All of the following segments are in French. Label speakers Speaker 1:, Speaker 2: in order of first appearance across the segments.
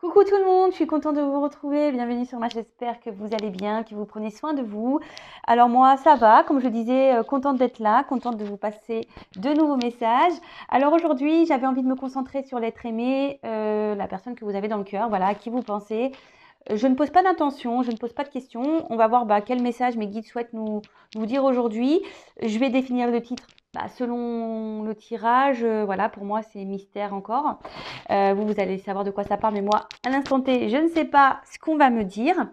Speaker 1: Coucou tout le monde, je suis contente de vous retrouver. Bienvenue sur ma chaîne, j'espère que vous allez bien, que vous prenez soin de vous. Alors moi, ça va, comme je le disais, contente d'être là, contente de vous passer de nouveaux messages. Alors aujourd'hui, j'avais envie de me concentrer sur l'être aimé, la personne que vous avez dans le cœur, voilà, à qui vous pensez. Je ne pose pas d'intention, je ne pose pas de questions. On va voir quel message mes guides souhaitent nous dire aujourd'hui. Je vais définir le titre selon le tirage. Voilà, pour moi, c'est mystère encore. Vous allez savoir de quoi ça parle, mais moi, à l'instant T, je ne sais pas ce qu'on va me dire.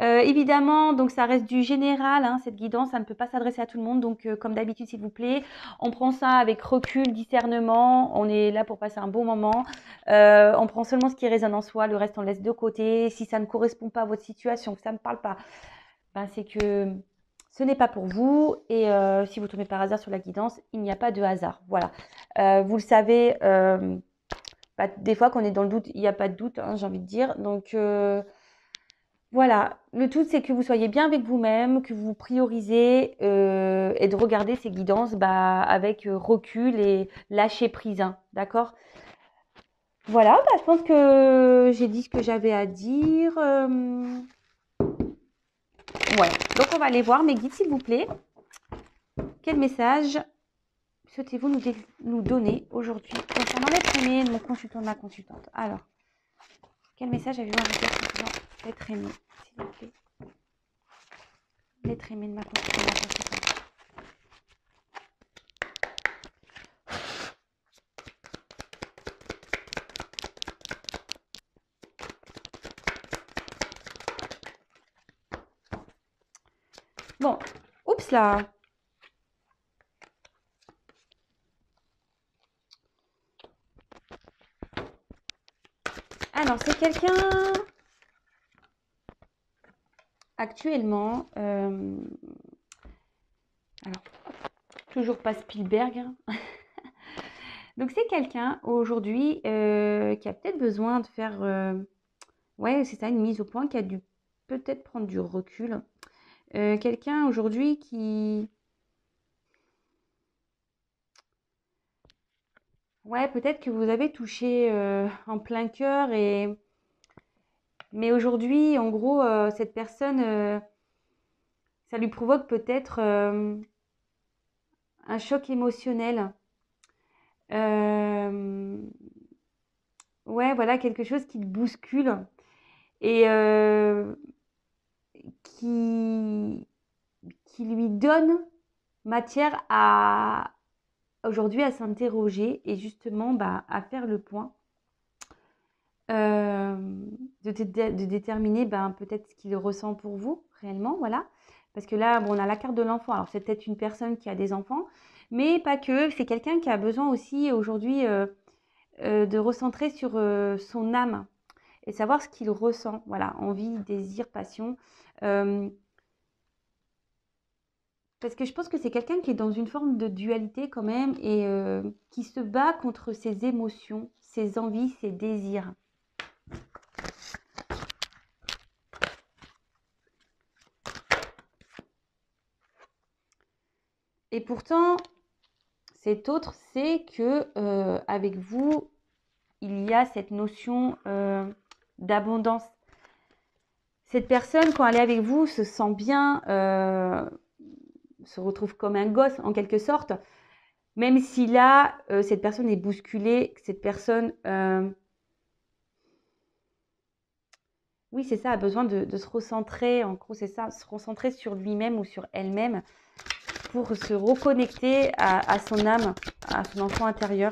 Speaker 1: Évidemment, donc ça reste du général, hein, cette guidance, ça ne peut pas s'adresser à tout le monde. Donc, comme d'habitude, s'il vous plaît, on prend ça avec recul, discernement. On est là pour passer un bon moment. On prend seulement ce qui résonne en soi, le reste on laisse de côté. Si ça ne correspond pas à votre situation, que ça ne parle pas, c'est que ce n'est pas pour vous. Et si vous tombez par hasard sur la guidance, il n'y a pas de hasard. Voilà. Vous le savez, des fois qu'on est dans le doute, il n'y a pas de doute, hein, j'ai envie de dire. Donc voilà, le tout c'est que vous soyez bien avec vous-même, que vous priorisez et de regarder ces guidances avec recul et lâcher prise, hein, d'accord? Voilà, je pense que j'ai dit ce que j'avais à dire. Ouais, donc on va aller voir mes guides, s'il vous plaît. Quel message souhaitez-vous nous donner aujourd'hui concernant l'être aimé de mon consultant, de ma consultante? Alors, quel message avez-vous à me dire concernant l'être aimé, s'il vous plaît? L'être aimé de ma consultante, de ma consultante. Bon, oups là. Alors, c'est quelqu'un actuellement. Alors, toujours pas Spielberg. Hein. Donc, c'est quelqu'un aujourd'hui qui a peut-être besoin de faire. Ouais, c'est ça, une mise au point, qui a dû peut-être prendre du recul. Quelqu'un aujourd'hui qui. Ouais, peut-être que vous avez touché en plein cœur mais aujourd'hui, en gros, cette personne, ça lui provoque peut-être un choc émotionnel. Euh, ouais, voilà, quelque chose qui le bouscule et qui, qui lui donne matière à aujourd'hui à s'interroger et justement à faire le point. De déterminer peut-être ce qu'il ressent pour vous réellement, voilà. Parce que là, on a la carte de l'enfant. Alors, c'est peut-être une personne qui a des enfants, mais pas que. C'est quelqu'un qui a besoin aussi aujourd'hui de recentrer sur son âme et savoir ce qu'il ressent. Voilà, envie, désir, passion. Euh, Parce que je pense que c'est quelqu'un qui est dans une forme de dualité quand même et qui se bat contre ses émotions, ses envies, ses désirs. Et pourtant, cet autre sait que avec vous, il y a cette notion d'abondance. Cette personne, quand elle est avec vous, se sent bien, se retrouve comme un gosse en quelque sorte, même si là, cette personne est bousculée, cette personne, oui, c'est ça, a besoin de se recentrer, en gros, c'est ça, se recentrer sur lui-même ou sur elle-même pour se reconnecter à son âme, à son enfant intérieur.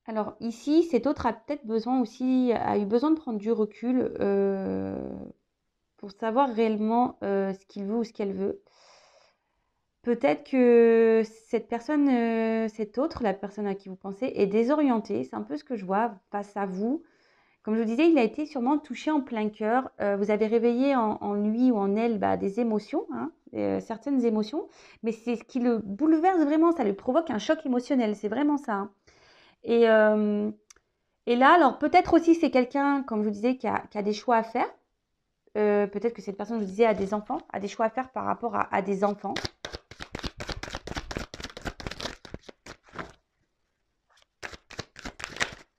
Speaker 1: Alors ici, cet autre a peut-être besoin aussi, a eu besoin de prendre du recul pour savoir réellement ce qu'il veut ou ce qu'elle veut. Peut-être que cette personne, cette autre, la personne à qui vous pensez, est désorientée. C'est un peu ce que je vois face à vous. Comme je vous disais, il a été sûrement touché en plein cœur. Vous avez réveillé en lui ou en elle des émotions, hein, certaines émotions. Mais c'est ce qui le bouleverse vraiment, ça lui provoque un choc émotionnel. C'est vraiment ça. Hein. Et, et là, alors peut-être aussi c'est quelqu'un, comme je vous disais, qui a des choix à faire. Peut-être que cette personne, je vous disais, a des enfants, a des choix à faire par rapport à des enfants.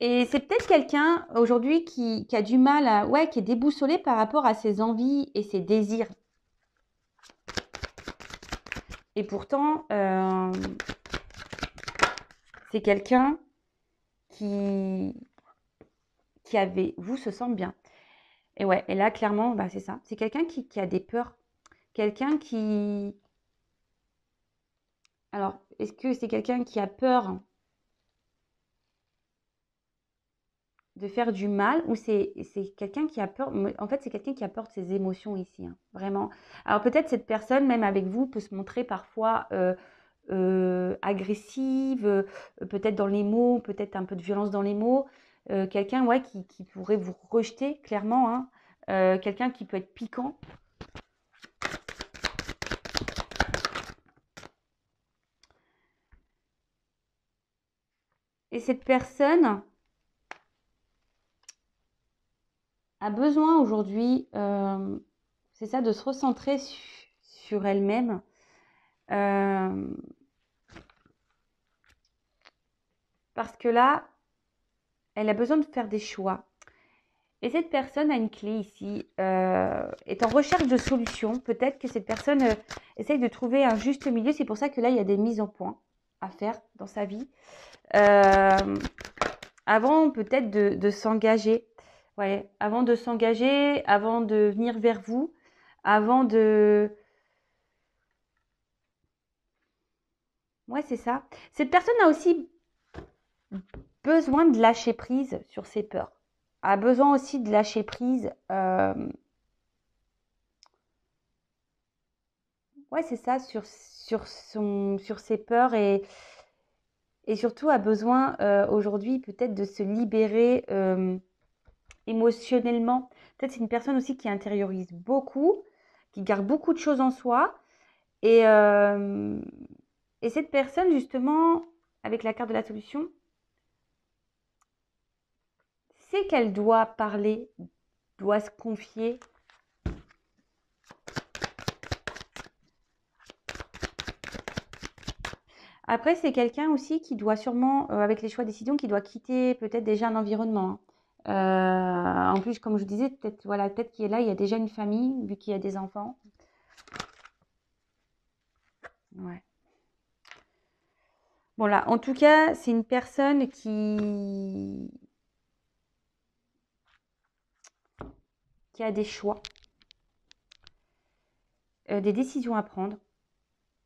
Speaker 1: Et c'est peut-être quelqu'un aujourd'hui qui a du mal à, ouais, qui est déboussolé par rapport à ses envies et ses désirs. Et pourtant, c'est quelqu'un qui avait, vous se sent bien. Et ouais, et là, clairement, bah, c'est ça. C'est quelqu'un qui a des peurs. Quelqu'un qui... Alors, est-ce que c'est quelqu'un qui a peur de faire du mal ou c'est quelqu'un qui a peur... En fait, c'est quelqu'un qui a peur de ses émotions ici, hein, vraiment. Alors, peut-être cette personne, même avec vous, peut se montrer parfois agressive, peut-être dans les mots, peut-être un peu de violence dans les mots. Quelqu'un, ouais, qui pourrait vous rejeter, clairement, hein. Quelqu'un qui peut être piquant. Et cette personne a besoin aujourd'hui, c'est ça, de se recentrer sur elle-même. Parce que là, elle a besoin de faire des choix. Et cette personne a une clé ici, est en recherche de solutions. Peut-être que cette personne essaye de trouver un juste milieu. C'est pour ça que là, il y a des mises au point à faire dans sa vie. Avant peut-être de s'engager. Ouais, avant de s'engager, avant de venir vers vous, avant de... Ouais, c'est ça. Cette personne a aussi besoin de lâcher prise sur ses peurs. A besoin aussi de lâcher prise. Ouais, c'est ça, sur ses peurs et surtout a besoin aujourd'hui peut-être de se libérer émotionnellement. Peut-être c'est une personne aussi qui intériorise beaucoup, qui garde beaucoup de choses en soi. Et, euh, et cette personne, justement, avec la carte de la solution, c'est qu'elle doit parler, doit se confier. Après, c'est quelqu'un aussi qui doit sûrement, avec les choix de décision, qui doit quitter peut-être déjà un environnement, hein. En plus, comme je disais, peut-être voilà, peut-être qu'il est là, il y a déjà une famille, vu qu'il y a des enfants. Ouais. Bon là, en tout cas, c'est une personne qui a des choix, des décisions à prendre.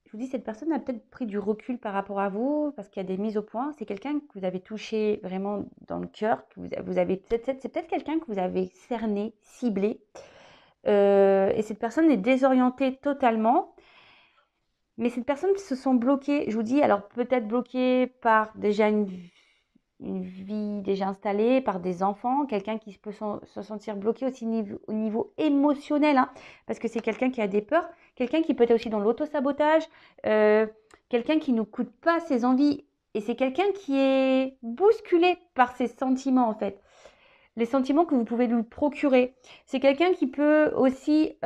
Speaker 1: Je vous dis, cette personne a peut-être pris du recul par rapport à vous parce qu'il y a des mises au point. C'est quelqu'un que vous avez touché vraiment dans le cœur, que vous avez c'est peut-être quelqu'un que vous avez cerné, ciblé. Et cette personne est désorientée totalement. Mais cette personne se sent bloquée, je vous dis, alors peut-être bloquée par déjà une vie déjà installée, par des enfants, quelqu'un qui peut se sentir bloqué aussi au niveau émotionnel, hein, parce que c'est quelqu'un qui a des peurs, quelqu'un qui peut être aussi dans l'autosabotage, euh, quelqu'un qui ne coûte pas ses envies, et c'est quelqu'un qui est bousculé par ses sentiments en fait, les sentiments que vous pouvez lui procurer. C'est quelqu'un qui peut aussi,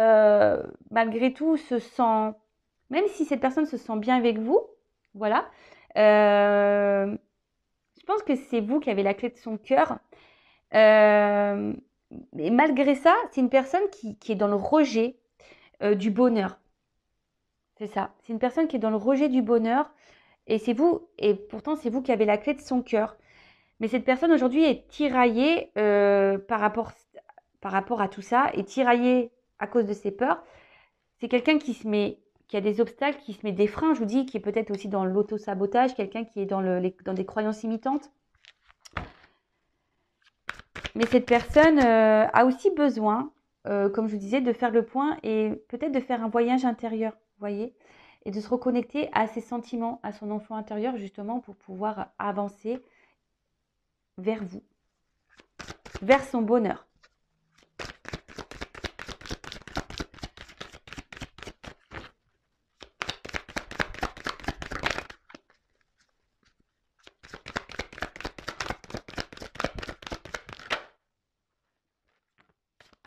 Speaker 1: malgré tout, même si cette personne se sent bien avec vous, voilà, euh, je pense que c'est vous qui avez la clé de son cœur. Et malgré ça, c'est une personne qui est dans le rejet du bonheur. C'est ça. C'est une personne qui est dans le rejet du bonheur. Et c'est vous, et pourtant c'est vous qui avez la clé de son cœur. Mais cette personne aujourd'hui est tiraillée par rapport à tout ça, est tiraillée à cause de ses peurs. C'est quelqu'un qui a des obstacles, qui se met des freins, je vous dis, qui est peut-être aussi dans l'auto-sabotage, quelqu'un qui est dans des croyances imitantes. Mais cette personne a aussi besoin, comme je vous disais, de faire le point et peut-être de faire un voyage intérieur, vous voyez, et de se reconnecter à ses sentiments, à son enfant intérieur, justement, pour pouvoir avancer vers vous, vers son bonheur.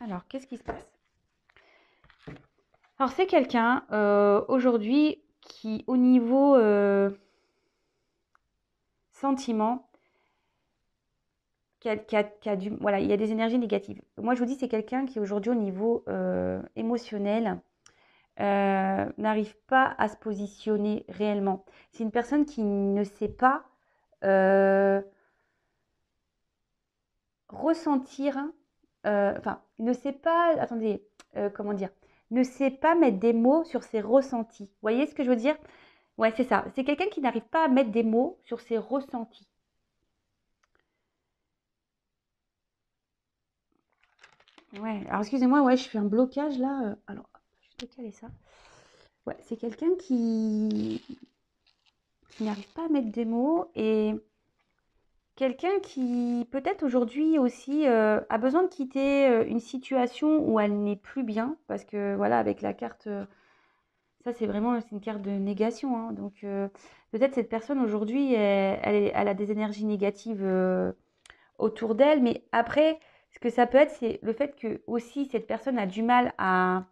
Speaker 1: Alors, qu'est-ce qui se passe? Alors, c'est quelqu'un aujourd'hui qui, au niveau sentiment, voilà, il y a des énergies négatives. Moi, je vous dis, c'est quelqu'un qui aujourd'hui, au niveau émotionnel, n'arrive pas à se positionner réellement. C'est une personne qui ne sait pas ressentir, enfin, ne sait pas, attendez, comment dire, ne sait pas mettre des mots sur ses ressentis. Vous voyez ce que je veux dire? Ouais, c'est ça. C'est quelqu'un qui n'arrive pas à mettre des mots sur ses ressentis. Ouais, alors excusez-moi, ouais, je fais un blocage là. Alors, je vais juste caler ça. Ouais, c'est quelqu'un qui n'arrive pas à mettre des mots et quelqu'un qui peut-être aujourd'hui aussi a besoin de quitter une situation où elle n'est plus bien parce que voilà, avec la carte, ça c'est vraiment c'est une carte de négation, hein. Donc peut-être cette personne aujourd'hui, elle a des énergies négatives autour d'elle, mais après, ce que ça peut être, c'est le fait que aussi cette personne a du mal à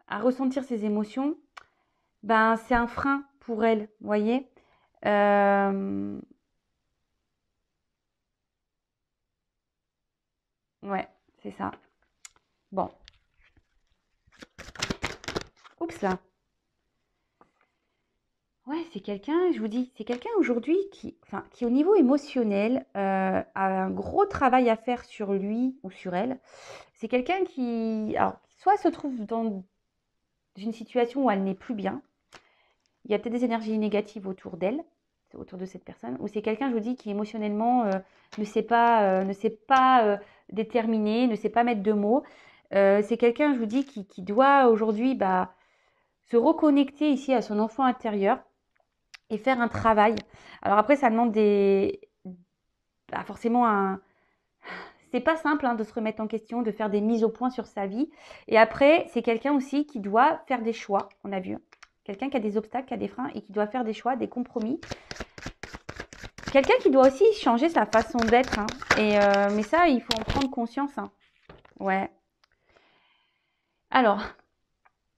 Speaker 1: ressentir ses émotions. Ben, c'est un frein pour elle, vous voyez. Euh, ouais, c'est ça. Bon, oups là. Ouais, c'est quelqu'un, je vous dis, c'est quelqu'un aujourd'hui enfin, qui au niveau émotionnel a un gros travail à faire sur lui ou sur elle. C'est quelqu'un qui, alors, soit se trouve dans une situation où elle n'est plus bien, il y a peut-être des énergies négatives autour d'elle, autour de cette personne, ou c'est quelqu'un, je vous dis, qui émotionnellement ne sait pas déterminer, ne sait pas mettre de mots. C'est quelqu'un, je vous dis, qui doit aujourd'hui bah, se reconnecter ici à son enfant intérieur et faire un travail. Alors après, ça demande bah, forcément un... C'est pas simple hein, de se remettre en question, de faire des mises au point sur sa vie. Et après, c'est quelqu'un aussi qui doit faire des choix, on a vu. Quelqu'un qui a des obstacles, qui a des freins et qui doit faire des choix, des compromis. Quelqu'un qui doit aussi changer sa façon d'être, hein. Mais ça, il faut en prendre conscience, hein. Ouais. Alors,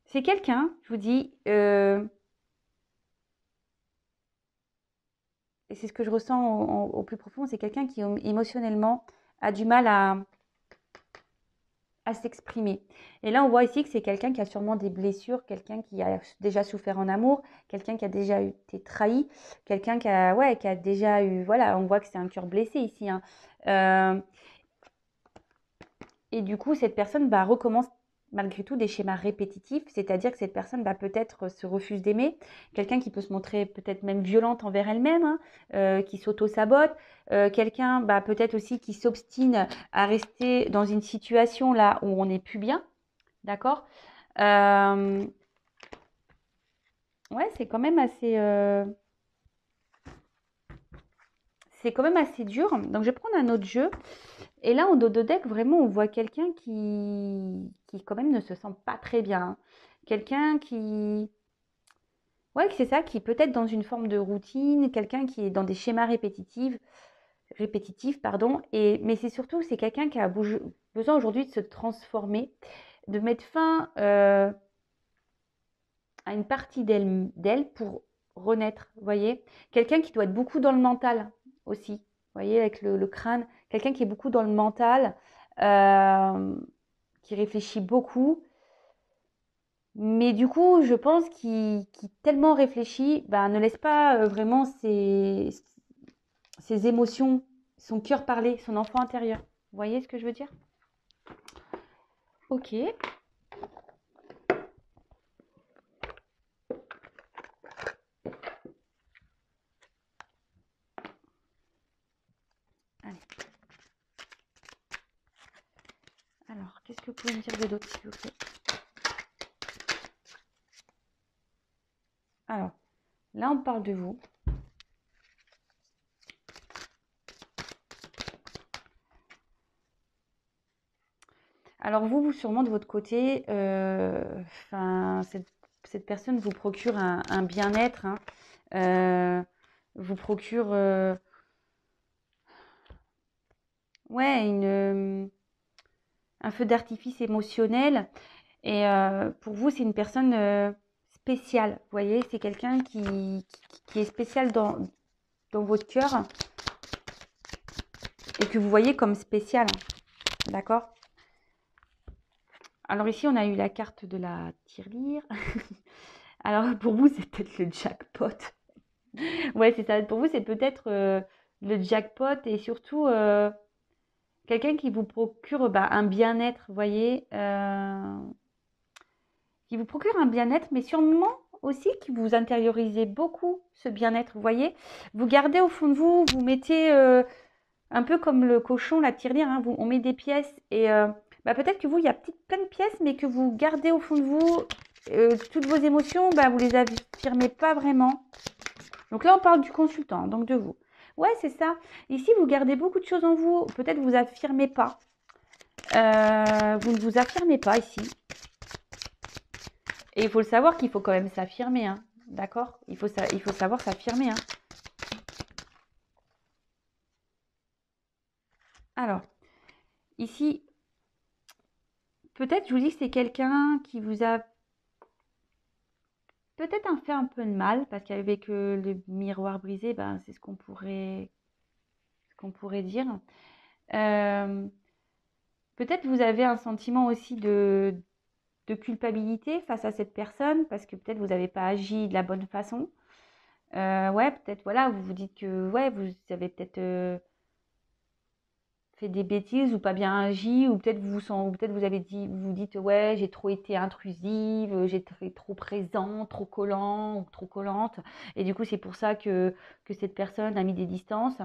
Speaker 1: c'est quelqu'un, je vous dis, et c'est ce que je ressens au plus profond, c'est quelqu'un qui émotionnellement a du mal à s'exprimer. Et là, on voit ici que c'est quelqu'un qui a sûrement des blessures, quelqu'un qui a déjà souffert en amour, quelqu'un qui a déjà été trahi, quelqu'un ouais, qui a déjà eu, voilà, on voit que c'est un cœur blessé ici, hein. Euh, Et du coup, cette personne bah, recommence malgré tout des schémas répétitifs, c'est-à-dire que cette personne bah, peut-être se refuse d'aimer, quelqu'un qui peut se montrer peut-être même violente envers elle-même, hein, qui s'auto-sabote, quelqu'un bah, peut-être aussi qui s'obstine à rester dans une situation là où on n'est plus bien, d'accord. Ouais, c'est quand même assez dur. Donc, je vais prendre un autre jeu. Et là, en dos de deck, vraiment, on voit quelqu'un qui quand même ne se sent pas très bien, hein. Quelqu'un qui... Ouais, c'est ça, qui peut être dans une forme de routine, quelqu'un qui est dans des schémas répétitifs, pardon. Mais c'est surtout, c'est quelqu'un qui a besoin aujourd'hui de se transformer, de mettre fin à une partie d'elle pour renaître, vous voyez. Quelqu'un qui doit être beaucoup dans le mental aussi, vous voyez, avec le crâne. Quelqu'un qui est beaucoup dans le mental, euh, qui réfléchit beaucoup. Mais du coup, je pense qu'il tellement réfléchit, bah, ne laisse pas vraiment ses émotions, son cœur parler, son enfant intérieur. Vous voyez ce que je veux dire? Ok. Allez. Alors, qu'est-ce que vous pouvez me dire de d'autre, s'il vous plaît? Alors, là, on parle de vous. Alors vous sûrement de votre côté, enfin, cette personne vous procure un bien-être, hein, vous procure, ouais, un feu d'artifice émotionnel. Et pour vous, c'est une personne spéciale. Vous voyez, c'est quelqu'un qui est spécial dans votre cœur. et que vous voyez comme spécial. D'accord? Alors ici, on a eu la carte de la tirelire. Alors pour vous, c'est peut-être le jackpot. Ouais, c'est ça. Pour vous, c'est peut-être le jackpot et surtout quelqu'un qui vous procure un bien-être, vous voyez, qui vous procure un bien-être, mais sûrement aussi qui vous intériorisez beaucoup ce bien-être, vous voyez. Vous gardez au fond de vous, vous mettez un peu comme le cochon, la tirelire, hein, on met des pièces et peut-être que vous, il y a plein de pièces, mais que vous gardez au fond de vous toutes vos émotions, vous les affirmez pas vraiment. Donc là, on parle du consultant, donc de vous. Ouais, c'est ça. Ici, vous gardez beaucoup de choses en vous. Peut-être vous affirmez pas. Vous ne vous affirmez pas ici. Et il faut le savoir qu'il faut quand même s'affirmer. Hein. D'accord? Il faut savoir s'affirmer. Hein. Alors, ici, peut-être, je vous dis que c'est quelqu'un qui vous a peut-être fait un peu de mal, parce qu'avec le miroir brisé, c'est ce qu'on pourrait dire. Peut-être vous avez un sentiment aussi de culpabilité face à cette personne, parce que peut-être vous n'avez pas agi de la bonne façon. Ouais, peut-être, voilà, vous vous dites que ouais, vous avez peut-être fait des bêtises ou pas bien agi, ou peut-être vous avez dit, vous dites ouais, j'ai trop été intrusive, j'ai été trop présent, trop collant ou trop collante, et du coup c'est pour ça que cette personne a mis des distances.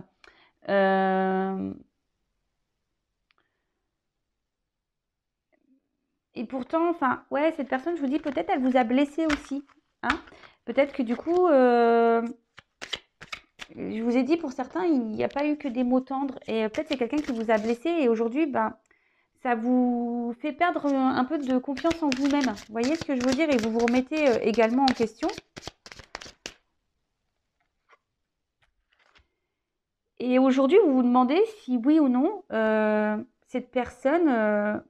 Speaker 1: Et pourtant, enfin, ouais, cette personne, je vous dis, peut-être elle vous a blessé aussi. Hein. Peut-être que du coup, je vous ai dit, pour certains, il n'y a pas eu que des mots tendres. Et peut-être c'est quelqu'un qui vous a blessé. Et aujourd'hui, ça vous fait perdre un peu de confiance en vous-même. Vous voyez ce que je veux dire? Et vous vous remettez également en question. Et aujourd'hui, vous vous demandez si oui ou non, cette personne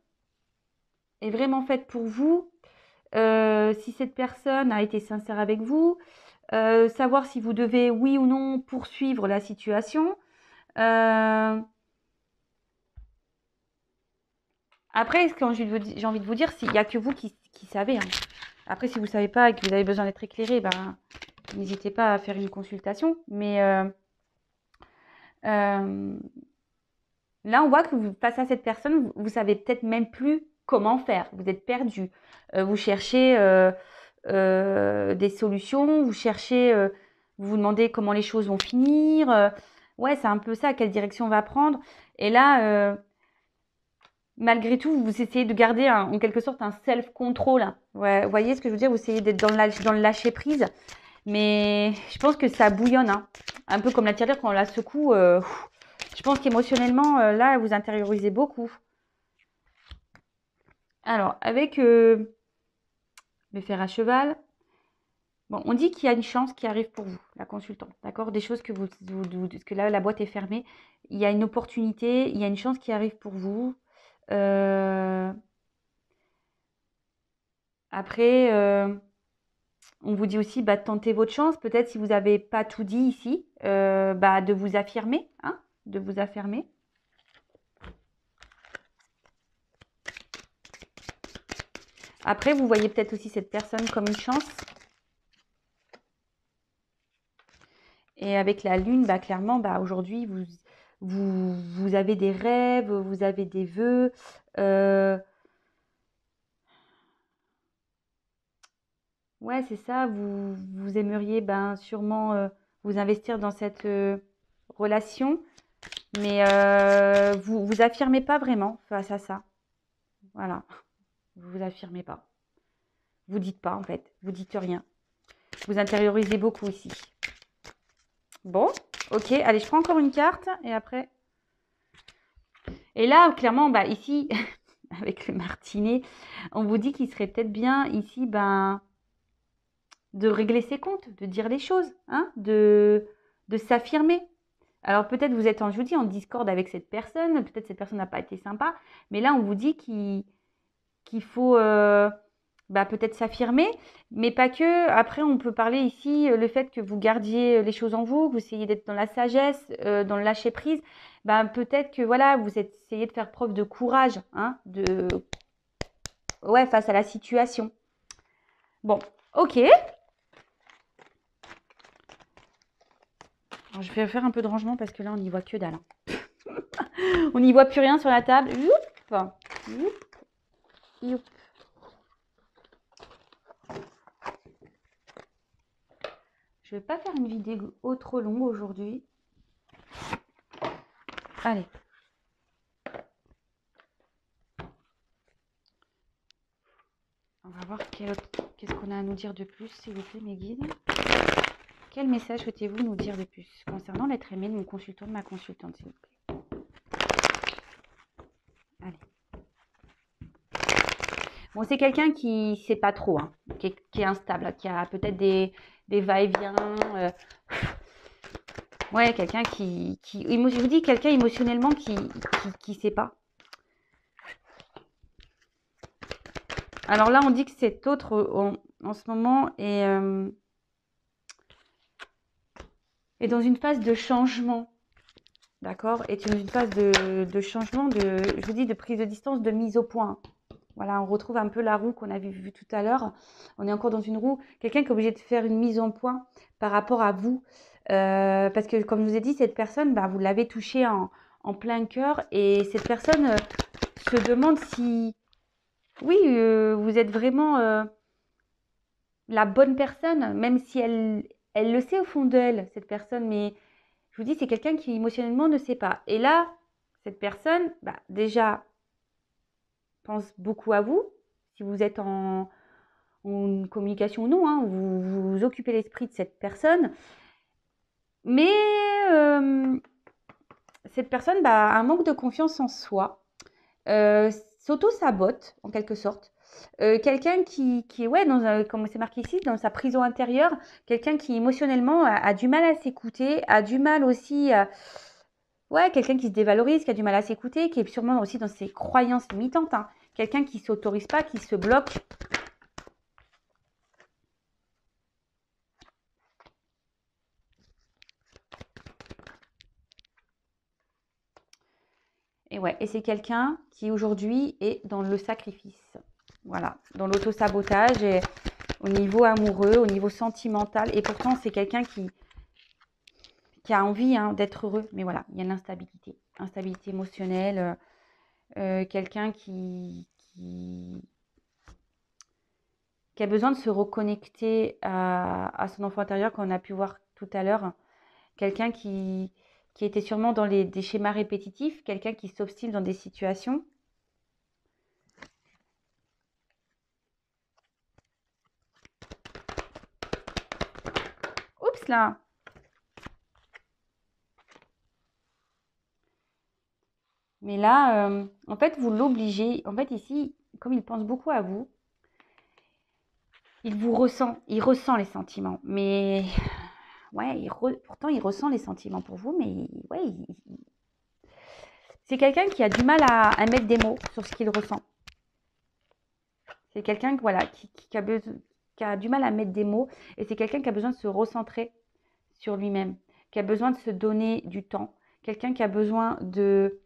Speaker 1: est vraiment faite pour vous. Si cette personne a été sincère avec vous, savoir si vous devez, oui ou non, poursuivre la situation. Après, quand j'ai envie de vous dire, il n'y a que vous qui savez. Hein. Après, si vous ne savez pas et que vous avez besoin d'être éclairé, n'hésitez pas à faire une consultation. Mais là, on voit que face à cette personne, vous ne savez peut-être même plus comment faire. Vous êtes perdu. Vous cherchez des solutions, vous vous demandez comment les choses vont finir. Ouais, c'est un peu ça, quelle direction on va prendre. Et là, malgré tout, vous essayez de garder en quelque sorte un self-control. Ouais, vous voyez ce que je veux dire? Vous essayez d'être dans le lâcher-prise. Mais je pense que ça bouillonne. Hein. Un peu comme la tirelire quand on la secoue. Je pense qu'émotionnellement, là, vous intériorisez beaucoup. Alors, avec le fer à cheval, bon, on dit qu'il y a une chance qui arrive pour vous, la consultante, d'accord? Des choses parce que là, la boîte est fermée. Il y a une opportunité, il y a une chance qui arrive pour vous. Après, on vous dit aussi, tentez votre chance. Peut-être si vous n'avez pas tout dit ici, de vous affirmer, hein, de vous affirmer. Après, vous voyez peut-être aussi cette personne comme une chance. Et avec la lune, clairement, aujourd'hui, vous avez des rêves, vous avez des vœux. Ouais, c'est ça. Vous aimeriez sûrement vous investir dans cette relation, mais vous affirmez pas vraiment face à ça. Voilà, vous affirmez pas. Vous dites pas en fait, vous dites rien. Vous intériorisez beaucoup ici. Bon, ok, allez, je prends encore une carte et après. Et là, clairement, ici, avec le martinet, on vous dit qu'il serait peut-être bien ici, de régler ses comptes, de dire les choses, hein, de s'affirmer. Alors peut-être vous êtes je vous dis, en discorde avec cette personne, peut-être cette personne n'a pas été sympa, mais là on vous dit qu'il faut bah, peut-être s'affirmer, mais pas que. Après, on peut parler ici, le fait que vous gardiez les choses en vous, que vous essayez d'être dans la sagesse, dans le lâcher prise. Bah, peut-être que voilà, vous essayez de faire preuve de courage, hein, ouais, face à la situation. Bon, ok. Alors, je vais faire un peu de rangement parce que là, on n'y voit que dalle, hein. On n'y voit plus rien sur la table. Youp, youp, youp. Je vais pas faire une vidéo trop longue aujourd'hui. Allez. On va voir qu'est-ce qu'on a à nous dire de plus, s'il vous plaît, mes guides. Quel message souhaitez-vous nous dire de plus concernant l'être aimé de mon consultant, de ma consultante, s'il vous plaît? Allez. Bon, c'est quelqu'un qui ne sait pas trop, hein, qui est instable, qui a peut-être des va-et-vient. Ouais, quelqu'un je vous dis, quelqu'un émotionnellement qui sait pas. Alors là, on dit que cet autre, en ce moment, est dans une phase de changement. D'accord? Est dans une phase de changement, je vous dis, de prise de distance, de mise au point. Voilà, on retrouve un peu la roue qu'on avait vue tout à l'heure. On est encore dans une roue. Quelqu'un qui est obligé de faire une mise en point par rapport à vous. Parce que, comme je vous ai dit, cette personne, bah, vous l'avez touchée en plein cœur. Et cette personne se demande si, oui, vous êtes vraiment la bonne personne, même si elle le sait au fond d'elle, cette personne. Mais je vous dis, c'est quelqu'un qui émotionnellement ne sait pas. Et là, cette personne, bah, déjà, pense beaucoup à vous. Si vous êtes en communication ou non, hein, vous occupez l'esprit de cette personne. Mais cette personne a un manque de confiance en soi, s'auto-sabote en quelque sorte. Quelqu'un qui est, ouais, comme c'est marqué ici, dans sa prison intérieure, quelqu'un qui émotionnellement a du mal à s'écouter, a du mal aussi ouais, quelqu'un qui se dévalorise, qui a du mal à s'écouter, qui est sûrement aussi dans ses croyances limitantes, hein. Quelqu'un qui ne s'autorise pas, qui se bloque. Et ouais, et c'est quelqu'un qui aujourd'hui est dans le sacrifice. Voilà, dans l'auto-sabotage et au niveau amoureux, au niveau sentimental. Et pourtant, c'est quelqu'un qui a envie, hein, d'être heureux. Mais voilà, il y a l'instabilité. Instabilité émotionnelle. Quelqu'un qui a besoin de se reconnecter à son enfant intérieur, qu'on a pu voir tout à l'heure. Quelqu'un qui était sûrement dans des schémas répétitifs. Quelqu'un qui s'obstine dans des situations. Oups là! Mais là, en fait, vous l'obligez. En fait, ici, comme il pense beaucoup à vous, il ressent les sentiments. Mais ouais, pourtant, il ressent les sentiments pour vous, mais ouais, c'est quelqu'un qui a du mal à mettre des mots sur ce qu'il ressent. C'est quelqu'un voilà, qui a du mal à mettre des mots, et c'est quelqu'un qui a besoin de se recentrer sur lui-même, qui a besoin de se donner du temps, quelqu'un qui a besoin de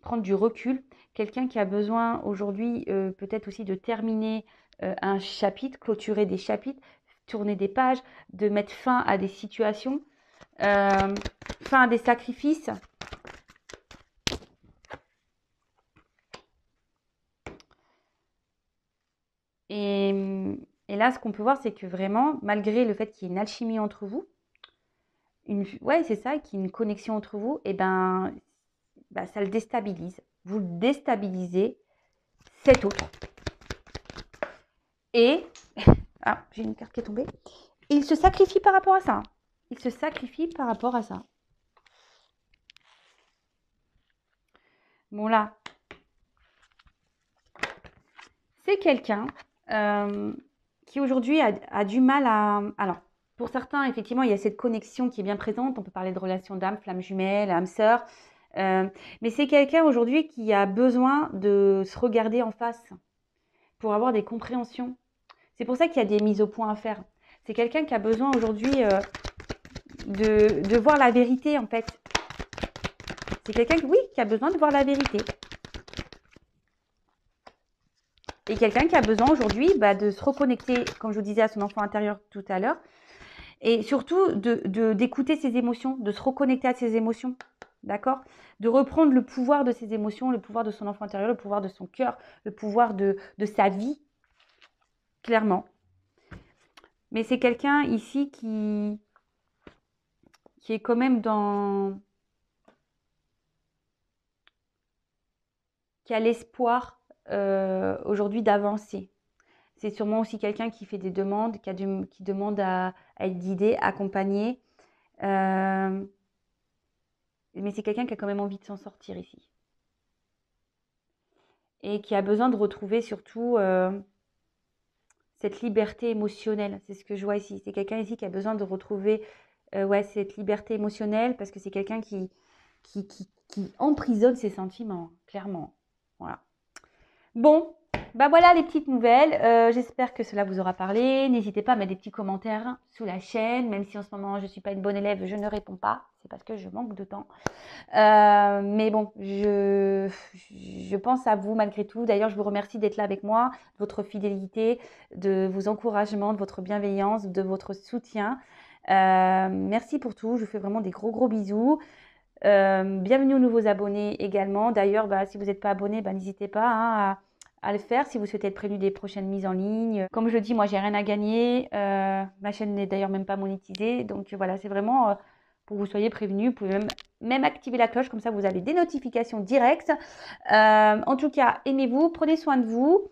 Speaker 1: prendre du recul, quelqu'un qui a besoin aujourd'hui peut-être aussi de terminer un chapitre, clôturer des chapitres, tourner des pages, de mettre fin à des situations, fin à des sacrifices. Et, et là, ce qu'on peut voir, c'est que vraiment, malgré le fait qu'il y ait une alchimie entre vous, ouais, c'est ça, qu'il y ait une connexion entre vous, et ça le déstabilise. Vous le déstabilisez cet autre. Et, ah, j'ai une carte qui est tombée. Il se sacrifie par rapport à ça. Il se sacrifie par rapport à ça. Bon là, c'est quelqu'un qui aujourd'hui a du mal à... Alors, pour certains, effectivement, il y a cette connexion qui est bien présente. On peut parler de relation d'âme, flamme jumelle, âme sœur. Mais c'est quelqu'un aujourd'hui qui a besoin de se regarder en face pour avoir des compréhensions C'est pour ça qu'il y a des mises au point à faire. C'est quelqu'un qui a besoin aujourd'hui de voir la vérité, en fait. C'est quelqu'un, oui, qui a besoin de voir la vérité. Et quelqu'un qui a besoin aujourd'hui de se reconnecter, comme je vous disais, à son enfant intérieur tout à l'heure. Et surtout, d'écouter ses émotions, de se reconnecter à ses émotions. D'accord? De reprendre le pouvoir de ses émotions, le pouvoir de son enfant intérieur, le pouvoir de son cœur, le pouvoir de sa vie. Clairement. Mais c'est quelqu'un ici qui est quand même qui a l'espoir aujourd'hui d'avancer. C'est sûrement aussi quelqu'un qui fait des demandes, qui demande à être guidé, accompagné. Mais c'est quelqu'un qui a quand même envie de s'en sortir ici. Et qui a besoin de retrouver surtout cette liberté émotionnelle. C'est ce que je vois ici. C'est quelqu'un ici qui a besoin de retrouver cette liberté émotionnelle parce que c'est quelqu'un qui emprisonne ses sentiments, clairement. Voilà. Bon, voilà les petites nouvelles. J'espère que cela vous aura parlé. N'hésitez pas à mettre des petits commentaires sous la chaîne, même si en ce moment je ne suis pas une bonne élève, je ne réponds pas. C'est parce que je manque de temps. Mais bon, je pense à vous malgré tout. D'ailleurs, je vous remercie d'être là avec moi, de votre fidélité, de vos encouragements, de votre bienveillance, de votre soutien. Merci pour tout. Je vous fais vraiment des gros bisous. Bienvenue aux nouveaux abonnés également. D'ailleurs, si vous n'êtes pas abonné, n'hésitez pas à le faire si vous souhaitez être prévenu des prochaines mises en ligne. Comme je dis, moi, j'ai rien à gagner. Ma chaîne n'est d'ailleurs même pas monétisée. Donc voilà, c'est vraiment pour que vous soyez prévenus. Vous pouvez même activer la cloche, comme ça vous avez des notifications directes. En tout cas, aimez-vous, prenez soin de vous.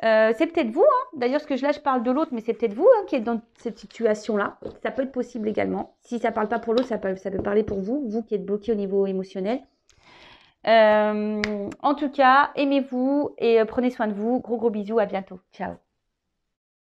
Speaker 1: C'est peut-être vous, d'ailleurs, ce que je parle de l'autre, mais c'est peut-être vous qui êtes dans cette situation-là. Ça peut être possible également. Si ça ne parle pas pour l'autre, ça peut parler pour vous, vous qui êtes bloqué au niveau émotionnel. En tout cas, aimez-vous et prenez soin de vous. Gros bisous, à bientôt. Ciao.